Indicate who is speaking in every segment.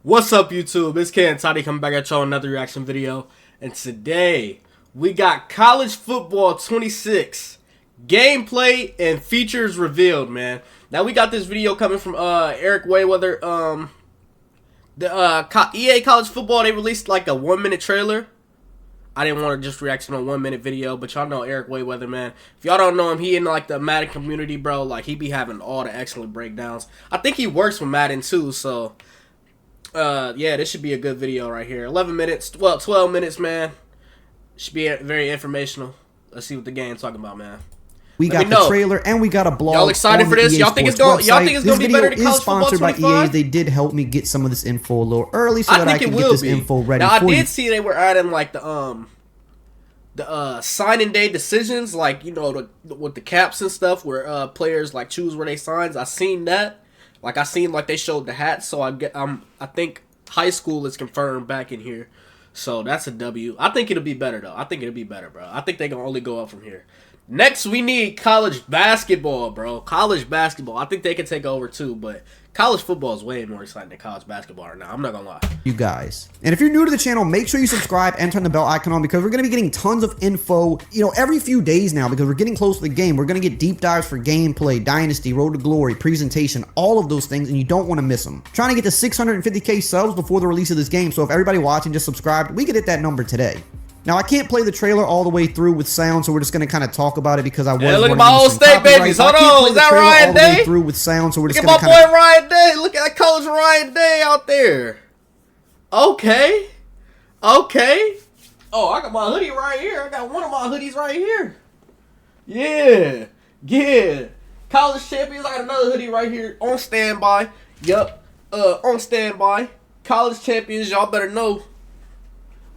Speaker 1: What's up, YouTube? It's Ken Toddy coming back at y'all another reaction video. And today, we got College Football 26 gameplay and features revealed, man. Now, we got this video coming from Eric Wayweather. EA College Football, they released like a 1-minute trailer. I didn't want to just react to a 1-minute video, but y'all know Eric Wayweather, man. If y'all don't know him, he in like the Madden community, bro. Like, he be having all the excellent breakdowns. I think he works with Madden too, so yeah, this should be a good video right here. 11 minutes, well, 12 minutes, man. Should be very informational. Let's see what the game's talking about, man.
Speaker 2: We got the trailer and we got a blog.
Speaker 1: Y'all excited for this? Y'all think it's going? Y'all think it's going to be better than College Football 25?
Speaker 2: Sponsored by EA. They did help me get some of this info a little early so that I can get this info ready.
Speaker 1: Now I did see they were adding like the signing day decisions, like, you know, with the caps and stuff, where players like choose where they signs. I seen that. Like, I seen like they showed the hats, so I think high school is confirmed back in here. So that's a W. I think it'll be better though. I think it'll be better, bro. I think they can only go up from here. Next, we need college basketball, bro. College basketball. I think they can take over too, but college football is way more exciting than college basketball right now. I'm not gonna lie.
Speaker 2: You guys. And if you're new to the channel, make sure you subscribe and turn the bell icon on because we're gonna be getting tons of info, you know, every few days now because we're getting close to the game. We're gonna get deep dives for gameplay, dynasty, road to glory, presentation, all of those things, and you don't want to miss them. Trying to get to 650K subs before the release of this game, so if everybody watching just subscribed, we could hit that number today. Now, I can't play the trailer all the way through with sound, so we're just going to kind of talk about it because I was
Speaker 1: look at my old state babies. Hold on. Is that Ryan Day?
Speaker 2: Through with sound, so we're just
Speaker 1: going to my boy Ryan Day. Look at that coach Ryan Day out there. Okay. Okay. Oh, I got my hoodie right here. I got one of my hoodies right here. Yeah. Yeah. College champions. I got another hoodie right here on standby. Yup. On standby. College champions. Y'all better know.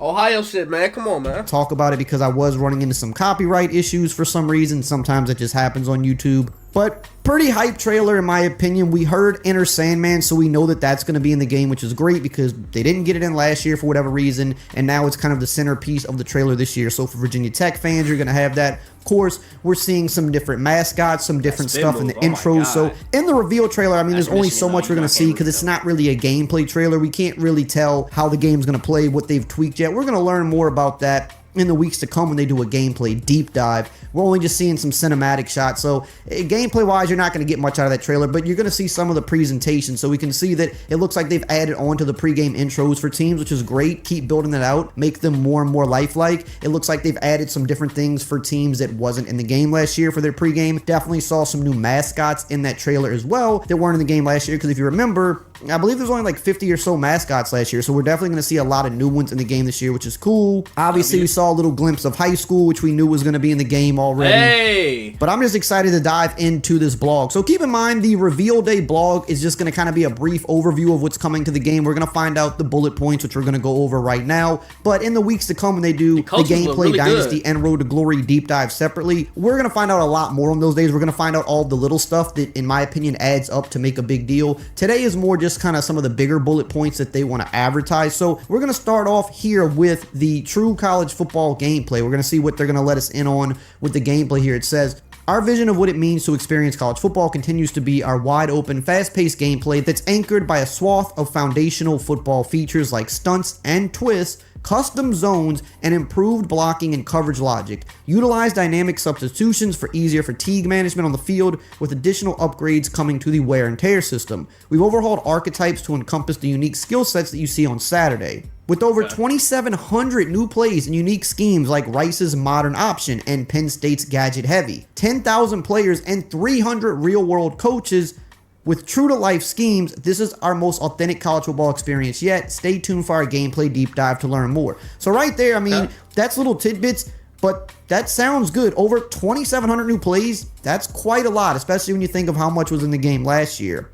Speaker 1: Ohio shit, man. Come on, man.
Speaker 2: Talk about it because I was running into some copyright issues for some reason. Sometimes it just happens on YouTube. But pretty hype trailer in my opinion. We heard Enter Sandman, so we know that that's going to be in the game, which is great because they didn't get it in last year for whatever reason, and now it's kind of the centerpiece of the trailer this year. So for Virginia Tech fans, you're going to have that. Of course, we're seeing some different mascots, some different stuff in the intros. So in the reveal trailer, I mean, there's only so much we're going to see because it's not really a gameplay trailer. We can't really tell how the game's going to play, what they've tweaked yet. We're going to learn more about that in the weeks to come when they do a gameplay deep dive. We're only just seeing some cinematic shots, so gameplay wise you're not going to get much out of that trailer, but you're going to see some of the presentation, so we can see that it looks like they've added on to the pregame intros for teams, which is great. Keep building that out, make them more and more lifelike. It looks like they've added some different things for teams that wasn't in the game last year for their pregame. Definitely saw some new mascots in that trailer as well that weren't in the game last year, because if you remember, I believe there's only like 50 or so mascots last year, so we're definitely going to see a lot of new ones in the game this year, which is cool. Obviously, we saw a little glimpse of high school, which we knew was going to be in the game already.
Speaker 1: Hey!
Speaker 2: But I'm just excited to dive into this blog. So keep in mind, the reveal day blog is just going to kind of be a brief overview of what's coming to the game. We're going to find out the bullet points, which we're going to go over right now. But in the weeks to come, when they do the gameplay, really dynasty, and road to glory deep dive separately, we're going to find out a lot more on those days. We're going to find out all the little stuff that, in my opinion, adds up to make a big deal. Today is more just kind of some of the bigger bullet points that they want to advertise. So we're going to start off here with the true college football gameplay. We're going to see what they're going to let us in on with the gameplay here. It says, our vision of what it means to experience college football continues to be our wide-open, fast-paced gameplay that's anchored by a swath of foundational football features like stunts and twists, custom zones, and improved blocking and coverage logic. Utilize dynamic substitutions for easier fatigue management on the field, with additional upgrades coming to the wear and tear system. We've overhauled archetypes to encompass the unique skill sets that you see on Saturday. With over 2,700 new plays and unique schemes like Rice's Modern Option and Penn State's Gadget Heavy, 10,000 players and 300 real-world coaches with true-to-life schemes, this is our most authentic college football experience yet. Stay tuned for our gameplay deep dive to learn more. So right there, I mean, that's little tidbits, but that sounds good. Over 2,700 new plays, that's quite a lot, especially when you think of how much was in the game last year.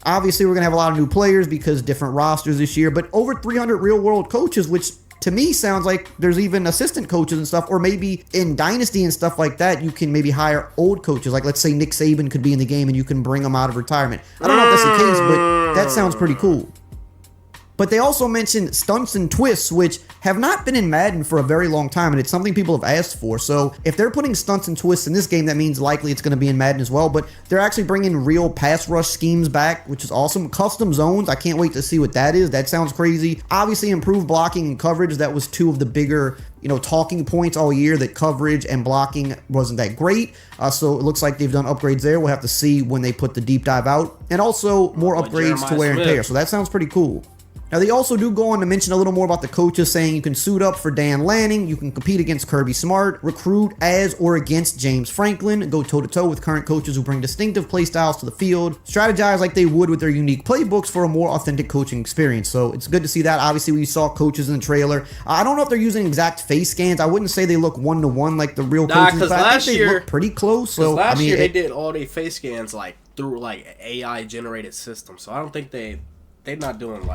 Speaker 2: Obviously, we're going to have a lot of new players because different rosters this year, but over 300 real-world coaches, which to me sounds like there's even assistant coaches and stuff, or maybe in Dynasty and stuff like that, you can maybe hire old coaches. Like, let's say Nick Saban could be in the game and you can bring him out of retirement. I don't know if that's the case, but that sounds pretty cool. But they also mentioned stunts and twists, which have not been in Madden for a very long time, and it's something people have asked for. So if they're putting stunts and twists in this game, that means likely it's going to be in Madden as well. But they're actually bringing real pass rush schemes back, which is awesome. Custom zones, I can't wait to see what that is. That sounds crazy. Obviously, improved blocking and coverage. That was two of the bigger, talking points all year, that coverage and blocking wasn't that great. So it looks like they've done upgrades there. We'll have to see when they put the deep dive out. And also more upgrades to wear and tear. So that sounds pretty cool. Now, they also do go on to mention a little more about the coaches, saying you can suit up for Dan Lanning, you can compete against Kirby Smart, recruit as or against James Franklin, go toe-to-toe with current coaches who bring distinctive play styles to the field, strategize like they would with their unique playbooks for a more authentic coaching experience. So it's good to see that. Obviously, we saw coaches in the trailer. I don't know if they're using exact face scans. I wouldn't say they look one-to-one like the real coaches, but I think they look pretty close. So
Speaker 1: last year they did all their face scans through AI-generated systems. So I don't think they're not doing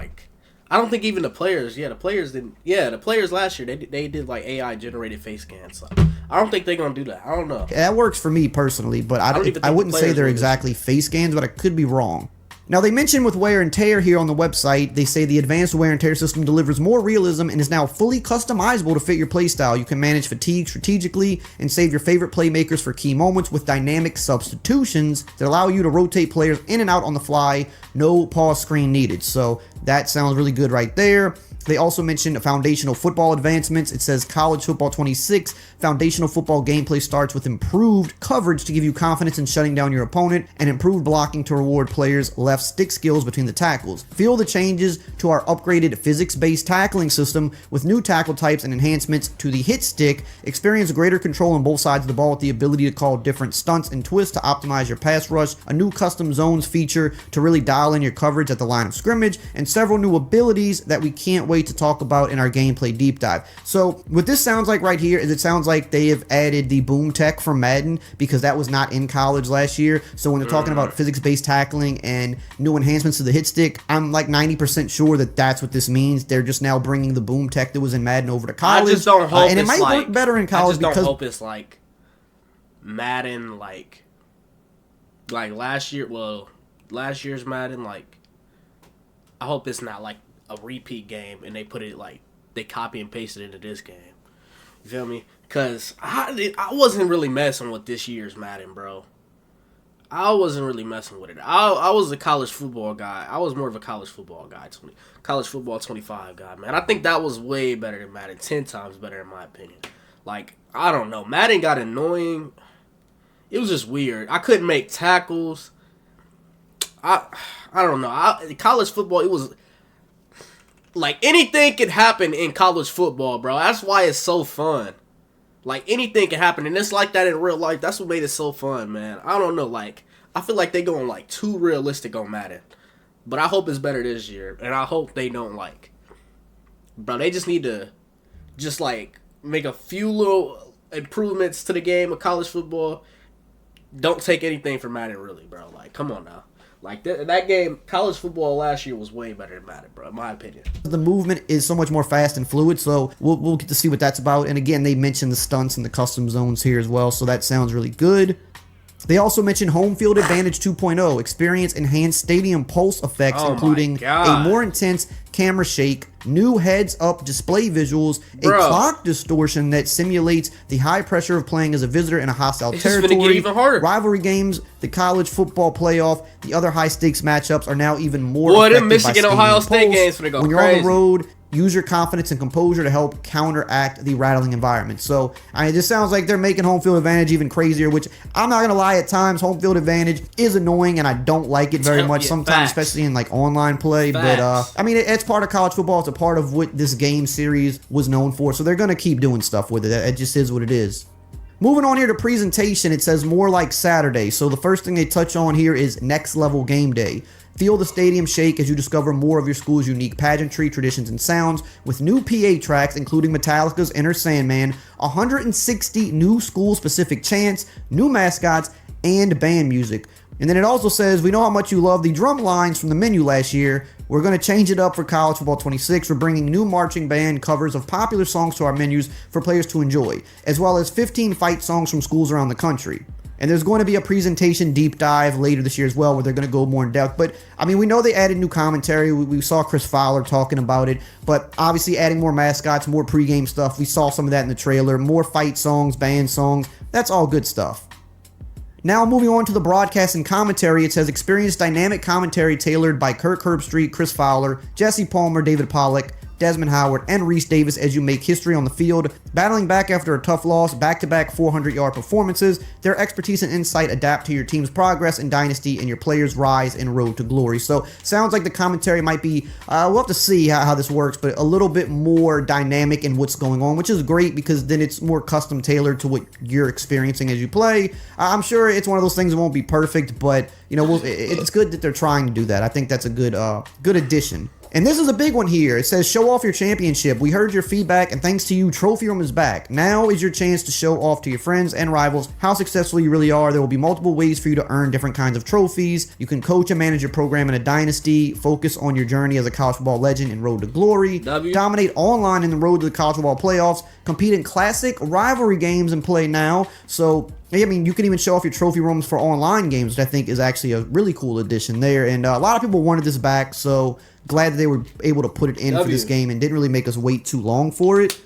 Speaker 1: I don't think even the players didn't. Yeah, the players last year, they did AI generated face scans. So I don't think they're gonna do that. I don't know.
Speaker 2: That works for me personally, but I wouldn't say they're exactly face scans, but I could be wrong. Now, they mention with wear and tear here on the website, they say the advanced wear and tear system delivers more realism and is now fully customizable to fit your playstyle. You can manage fatigue strategically and save your favorite playmakers for key moments with dynamic substitutions that allow you to rotate players in and out on the fly. No pause screen needed. So that sounds really good right there. They also mentioned foundational football advancements. It says College Football 26 foundational football gameplay starts with improved coverage to give you confidence in shutting down your opponent and improved blocking to reward players' left stick skills between the tackles. Feel the changes to our upgraded physics-based tackling system with new tackle types and enhancements to the hit stick. Experience greater control on both sides of the ball with the ability to call different stunts and twists to optimize your pass rush, a new custom zones feature to really dial in your coverage at the line of scrimmage, and several new abilities that we can't wait to talk about in our gameplay deep dive. So what this sounds like right here is it sounds like they have added the boom tech from Madden, because that was not in college last year. So when they're talking about physics-based tackling and new enhancements to the hit stick, I'm 90% sure that that's what this means. They're just now bringing the boom tech that was in Madden over to college.
Speaker 1: I just don't hope
Speaker 2: and it might work better in college.
Speaker 1: I just don't hope it's Madden like last year. Well, last year's Madden, I hope it's not a repeat game and they put it they copy and paste it into this game. You feel me? Because I wasn't really messing with this year's Madden, bro. I wasn't really messing with it. I was a college football guy. I was more of a college football guy. College football 25 guy, man. I think that was way better than Madden. 10 times better in my opinion. I don't know. Madden got annoying. It was just weird. I couldn't make tackles. I don't know. College football, it was anything could happen in college football, bro. That's why it's so fun. Anything can happen, and it's like that in real life. That's what made it so fun, man. I don't know, I feel like they going too realistic on Madden. But I hope it's better this year, and I hope they don't bro, they just need to make a few little improvements to the game of college football. Don't take anything from Madden, really, bro. Come on now. That game, college football last year was way better than Madden, bro, in my opinion.
Speaker 2: The movement is so much more fast and fluid, so we'll get to see what that's about. And again, they mentioned the stunts and the custom zones here as well, so that sounds really good. They also mentioned Home Field Advantage 2.0, experience enhanced stadium pulse effects, including a more intense camera shake, new heads-up display visuals, a clock distortion that simulates the high pressure of playing as a visitor in a hostile territory.
Speaker 1: It's gonna get even harder.
Speaker 2: Rivalry games, the college football playoff, the other high-stakes matchups are now even more affected
Speaker 1: them Michigan Ohio State games finna go
Speaker 2: when you're
Speaker 1: crazy.
Speaker 2: on the road. Use your confidence and composure to help counteract the rattling environment. So, it just sounds like they're making home field advantage even crazier, which I'm not going to lie, at times, home field advantage is annoying, and I don't like it very much sometimes, especially in online play. Facts. But, it's part of college football. It's a part of what this game series was known for. So they're going to keep doing stuff with it. It just is what it is. Moving on here to presentation, it says more like Saturday. So the first thing they touch on here is next level game day. Feel the stadium shake as you discover more of your school's unique pageantry, traditions, and sounds with new PA tracks, including Metallica's Enter Sandman, 160 new school-specific chants, new mascots, and band music. And then it also says, we know how much you love the drum lines from the menu last year. We're going to change it up for College Football 26. We're bringing new marching band covers of popular songs to our menus for players to enjoy, as well as 15 fight songs from schools around the country. And there's going to be a presentation deep dive later this year as well, where they're going to go more in depth. But I mean, we know they added new commentary. We saw Chris Fowler talking about it, but obviously adding more mascots, more pregame stuff. We saw some of that in the trailer, more fight songs, band songs. That's all good stuff. Now moving on to the broadcast and commentary, it says experience dynamic commentary tailored by Kirk Herbstreit, Chris Fowler, Jesse Palmer, David Pollack, Desmond Howard, and Reese Davis as you make history on the field. Battling back after a tough loss, back-to-back 400-yard performances, their expertise and insight adapt to your team's progress and dynasty and your players' rise and road to glory. So, sounds like the commentary might be, we'll have to see how this works, but a little bit more dynamic in what's going on, which is great because then it's more custom tailored to what you're experiencing as you play. I'm sure it's one of those things that won't be perfect, but, you know, it's good that they're trying to do that. I think that's a good addition. And this is a big one here. It says, show off your championship. We heard your feedback, and thanks to you, Trophy Room is back. Now is your chance to show off to your friends and rivals how successful you really are. There will be multiple ways for you to earn different kinds of trophies. You can coach and manage your program in a dynasty, focus on your journey as a college football legend and road to glory, dominate online in the road to the college football playoffs, compete in classic rivalry games and play now. So, I mean, you can even show off your trophy rooms for online games, which I think is actually a really cool addition there. And a lot of people wanted this back, so glad that they were able to put it in for this game and didn't really make us wait too long for it.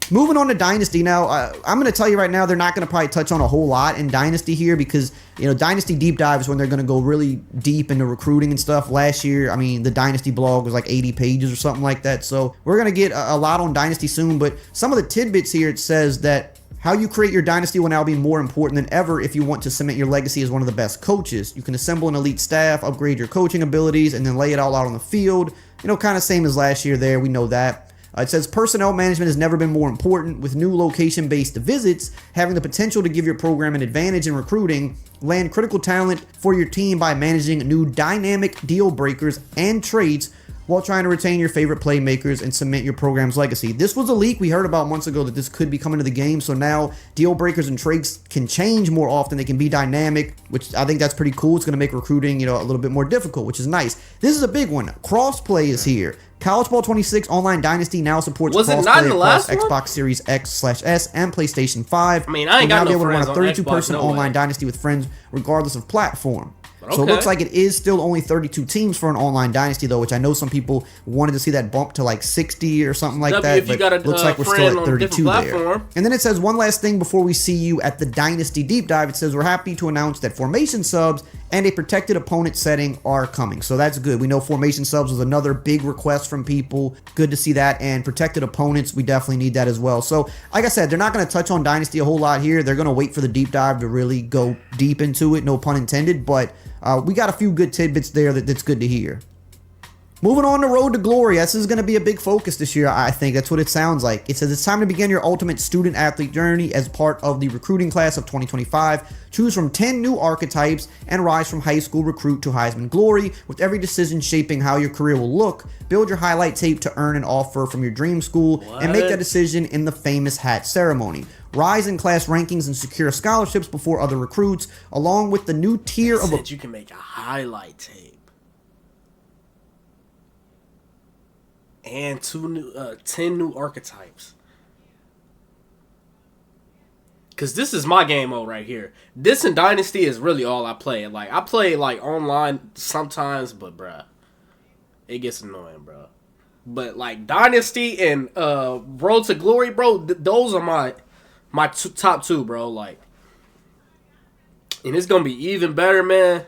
Speaker 2: Moving on to Dynasty now, I'm going to tell you right now, they're not going to probably touch on a whole lot in Dynasty here because, you know, Dynasty Deep Dive is when they're going to go really deep into recruiting and stuff. Last year, I mean, the Dynasty blog was like 80 pages or something like that. So we're going to get a lot on Dynasty soon, but some of the tidbits here, it says that how you create your dynasty will now be more important than ever if you want to cement your legacy as one of the best coaches. You can assemble an elite staff, upgrade your coaching abilities, and then lay it all out on the field. You know, kind of same as last year there, we know that. It says personnel management has never been more important. With new location-based visits having the potential to give your program an advantage in recruiting, land critical talent for your team by managing new dynamic deal breakers and trades while trying to retain your favorite playmakers and cement your program's legacy. This was a leak we heard about months ago that this could be coming to the game, so now deal breakers and trades can change more often. They can be dynamic, which I think that's pretty cool. It's going to make recruiting, you know, a little bit more difficult, which is nice. This is a big one. Crossplay is here. College Ball 26 Online Dynasty now supports crossplay across Xbox Series X/S and PlayStation 5.
Speaker 1: I mean, I ain't got no friends on Xbox.
Speaker 2: 32-person online dynasty with friends regardless of platform. So it looks like it is still only 32 teams for an online dynasty, though, which I know some people wanted to see that bump to like 60 or something like that. But looks like we're still at 32 there. And then it says one last thing before we see you at the Dynasty Deep Dive. It says we're happy to announce that formation subs and a protected opponent setting are coming. So that's good. We know formation subs was another big request from people. Good to see that. And protected opponents, we definitely need that as well. So like I said, they're not going to touch on Dynasty a whole lot here. They're going to wait for the deep dive to really go deep into it. No pun intended. But we got a few good tidbits there that's good to hear. Moving on to Road to Glory. This is going to be a big focus this year, I think. That's what it sounds like. It says it's time to begin your ultimate student-athlete journey as part of the recruiting class of 2025. Choose from 10 new archetypes and rise from high school recruit to Heisman glory, with every decision shaping how your career will look. Build your highlight tape to earn an offer from your dream school and make that decision in the famous hat ceremony. Rise in class rankings and secure scholarships before other recruits, along with the new tier of...
Speaker 1: You can make a highlight tape. And 10 new archetypes. Because this is my game mode right here. This and Dynasty is really all I play. Like, I play, like, online sometimes, but, bruh, it gets annoying, bro. But, like, Dynasty and Road to Glory, bro, those are my top two, bro. Like, and it's going to be even better, man.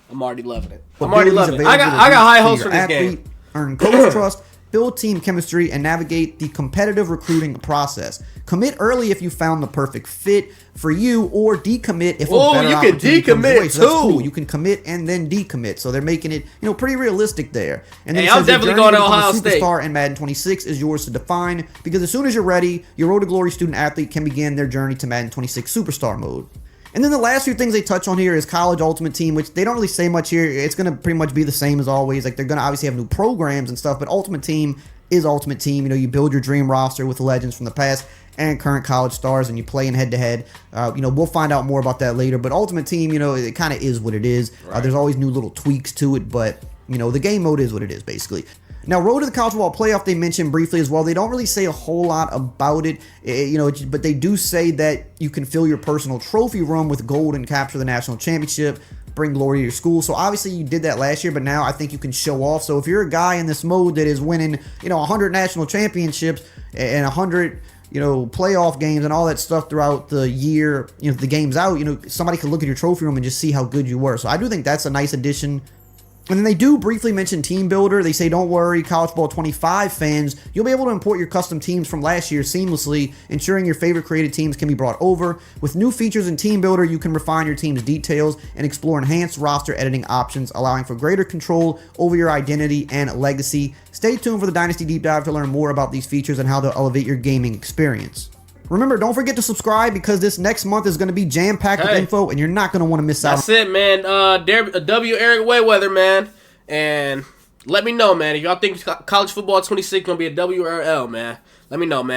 Speaker 1: I'm already loving it. I'm already loving it. I got high hopes for this game.
Speaker 2: Earn coach trust, build team chemistry, and navigate the competitive recruiting process. Commit early if you found the perfect fit for you, or decommit if a better opportunity comes your way. So that's cool. You can commit and then decommit. So they're making it, you know, pretty realistic there. And then
Speaker 1: I'm definitely going to Ohio State.
Speaker 2: Superstar in Madden 26 is yours to define, because as soon as you're ready, your Road to Glory student athlete can begin their journey to Madden 26 Superstar mode. And then the last few things they touch on here is College Ultimate Team, which they don't really say much here. It's going to pretty much be the same as always. Like, they're going to obviously have new programs and stuff, but Ultimate Team is Ultimate Team. You know, you build your dream roster with legends from the past and current college stars, and you play in head-to-head. You know, we'll find out more about that later, but Ultimate Team, you know, it kind of is what it is. Right. There's always new little tweaks to it, but, you know, the game mode is what it is, basically. Now, Road to the College Football Playoff, they mentioned briefly as well. They don't really say a whole lot about it, but they do say that you can fill your personal trophy room with gold and capture the national championship, bring glory to your school. So obviously you did that last year, but now I think you can show off. So if you're a guy in this mode that is winning, 100 national championships and 100 playoff games and all that stuff throughout the year, the game's out, somebody could look at your trophy room and just see how good you were. So I do think that's a nice addition. And then they do briefly mention Team Builder. They say, don't worry, College Football 25 fans, you'll be able to import your custom teams from last year seamlessly, ensuring your favorite created teams can be brought over. With new features in Team Builder, you can refine your team's details and explore enhanced roster editing options, allowing for greater control over your identity and legacy. Stay tuned for the Dynasty Deep Dive to learn more about these features and how they'll elevate your gaming experience. Remember, don't forget to subscribe because this next month is going to be jam-packed with info, and you're not going to want to miss out.
Speaker 1: That's it, man. W. Eric Wayweather, man. And let me know, man. If y'all think college football 26 going to be a W or L, man. Let me know, man.